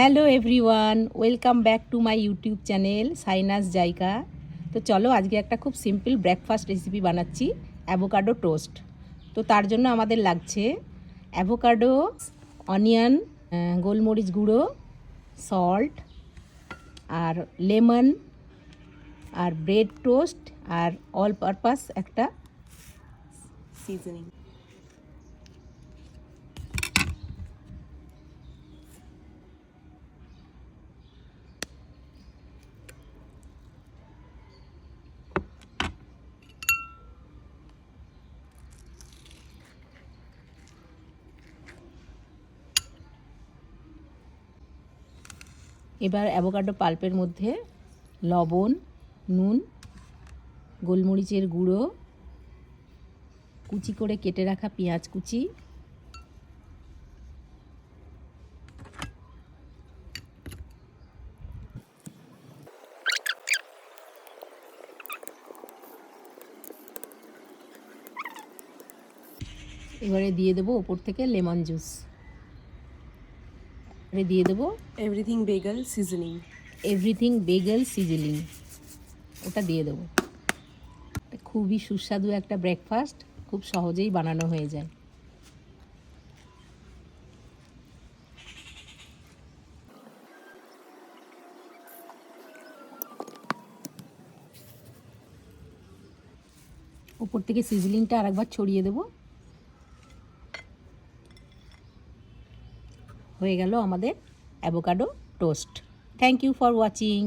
Hello everyone, welcome back to my YouTube channel sinus জায়গা। তো চলো আজকে একটা খুব সিম্পল ব্রেকফাস্ট রেসিপি বানাচ্ছি, অ্যাভোকাডো টোস্ট। তো তার জন্য আমাদের লাগছে অ্যাভোকাডো, অনিয়ন, গোলমরিচ গুঁড়ো, সল্ট আর লেমন আর ব্রেড টোস্ট আর অল পারপাস একটা সিজনিং। এবার অ্যাভোকাডো পাল্পের মধ্যে লবণ, নুন, গোলমরিচের গুঁড়ো, কুচি করে কেটে রাখা পেঁয়াজ কুচি, এবারে দিয়ে দেবো ওপর থেকে লেমন জুস, এবারে দিয়ে দেবো এভরিথিং বেগেল সিজলিং, ওটা দিয়ে দেবো। খুবই সুস্বাদু একটা ব্রেকফাস্ট, খুব সহজেই বানানো হয়ে যায়। ওপর থেকে সিজলিংটা আরেকবার ছড়িয়ে দেবো। হয়ে গেল আমাদের avocado toast. Thank you for watching.